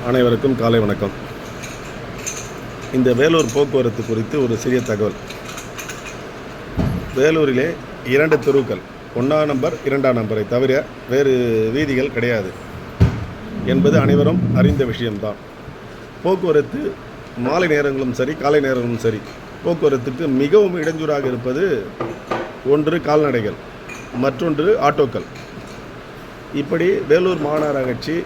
அனைவருக்கும் காலை வணக்கம். இந்த வேலூர் போக்குவரத்து குறித்து ஒரு சிறிய தகவல். வேலூரிலே 2 தெருக்கள், 1ஆம் நம்பர் 2ஆம் நம்பரை தவிர வேறு வீதிகள் கிடையாது என்பது அனைவரும் அறிந்த விஷயம்தான். போக்குவரத்து மாலை நேரங்களும் சரி, காலை நேரங்களும் சரி, போக்குவரத்துக்கு மிகவும் இடைஞ்சூறாக இருப்பது ஒன்று கால்நடைகள், மற்றொன்று ஆட்டோக்கள். இப்படி வேலூர் மாநகராட்சி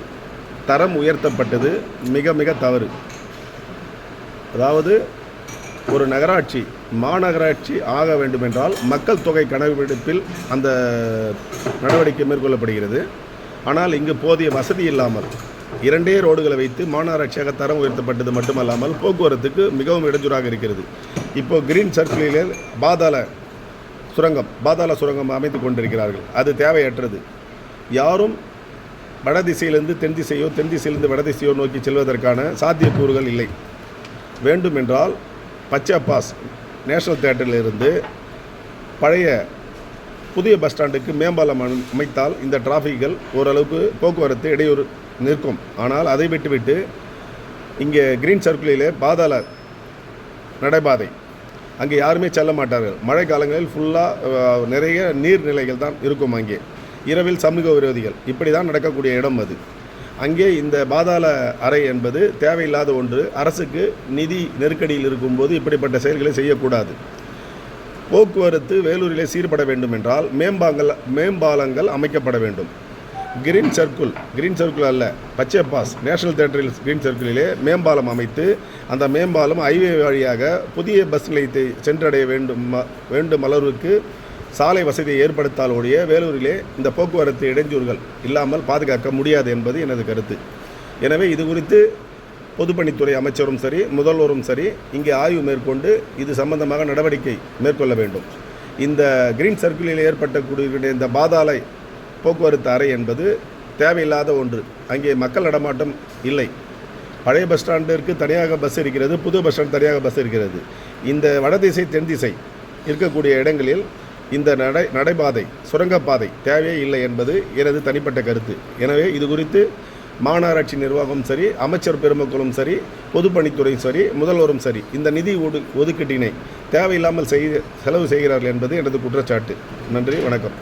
தரம் உயர்த்தப்பட்டது மிக மிக தவறு. அதாவது ஒரு நகராட்சி மாநகராட்சி ஆக வேண்டுமென்றால் மக்கள் தொகை கணக்கெடுப்பில் அந்த நடவடிக்கை மேற்கொள்ளப்படுகிறது. ஆனால் இங்கு போதிய வசதி இல்லாமல் 2 ரோடுகளை வைத்து மாநகராட்சியாக தரம் உயர்த்தப்பட்டது மட்டுமல்லாமல் போக்குவரத்துக்கு மிகவும் இடைஞ்சூறாக இருக்கிறது. இப்போது கிரீன் சர்க்கிளிலே பாதாள சுரங்கம் அமைத்து கொண்டிருக்கிறார்கள். அது தேவையற்றது. யாரும் வடதிசையிலிருந்து தென் திசையோ, தென் திசையிலிருந்து வடதிசையோ நோக்கி செல்வதற்கான சாத்தியக்கூறுகள் இல்லை. வேண்டுமென்றால் பச்சை பாஸ் நேஷனல் தியேட்டரிலிருந்து பழைய புதிய பஸ் ஸ்டாண்டுக்கு மேம்பாலம் அமைத்தால் இந்த டிராஃபிக்கள் ஓரளவுக்கு போக்குவரத்து இடையூறு நிற்கும். ஆனால் அதை விட்டுவிட்டு இங்கே கிரீன் சர்க்கிளிலே பாதாள நடைபாதை, அங்கே யாருமே செல்ல மாட்டார்கள். மழை காலங்களில் ஃபுல்லாக நிறைய நீர்நிலைகள் தான் இருக்கும். அங்கே இரவில் சமூக விரோதிகள், இப்படி தான் நடக்கக்கூடிய இடம் அது. அங்கே இந்த பாதாள அறை என்பது தேவையில்லாத ஒன்று. அரசுக்கு நிதி நெருக்கடியில் இருக்கும்போது இப்படிப்பட்ட செயல்களை செய்யக்கூடாது. போக்குவரத்து வேலூரிலே சீர்பட வேண்டும் என்றால் மேம்பாலங்கள் அமைக்கப்பட வேண்டும். கிரீன் சர்க்கிள் அல்ல, பச்சை பாஸ் நேஷனல் தியேட்டரில் கிரீன் சர்க்கிளிலே மேம்பாலம் அமைத்து அந்த மேம்பாலம் ஹைவே வழியாக புதிய பஸ் நிலையத்தை சென்றடைய வேண்டும் அளவிற்கு சாலை வசதியை ஏற்படுத்தால் ஒழிய வேலூரிலே இந்த போக்குவரத்து இடைஞ்சூறுகள் இல்லாமல் பாதுகாக்க முடியாது என்பது எனது கருத்து. எனவே இது குறித்து பொதுப்பணித்துறை அமைச்சரும் சரி, முதல்வரும் சரி இங்கே ஆய்வு மேற்கொண்டு இது சம்பந்தமாக நடவடிக்கை மேற்கொள்ள வேண்டும். இந்த கிரீன் சர்க்கிளில் ஏற்பட்டக்கூடிய இந்த பாதாள போக்குவரத்து அறை என்பது தேவையில்லாத ஒன்று. அங்கே மக்கள் நடமாட்டம் இல்லை. பழைய பஸ் ஸ்டாண்டிற்கு தனியாக பஸ் இருக்கிறது, புது பஸ் ஸ்டாண்ட் தனியாக பஸ் இருக்கிறது. இந்த வடதிசை தென் திசை இருக்கக்கூடிய இடங்களில் இந்த நடைபாதை சுரங்கப்பாதை தேவையே இல்லை என்பது எனது தனிப்பட்ட கருத்து. எனவே இது குறித்து மாநகராட்சி நிர்வாகம் சரி, அமைச்சர் பெருமக்களும் சரி, பொதுப்பணித்துறை சரி, முதல்வரும் சரி இந்த நிதி ஒதுக்கீட்டினை தேவையில்லாமல் செலவு செய்கிறார்கள் என்பது எனது குற்றச்சாட்டு. நன்றி, வணக்கம்.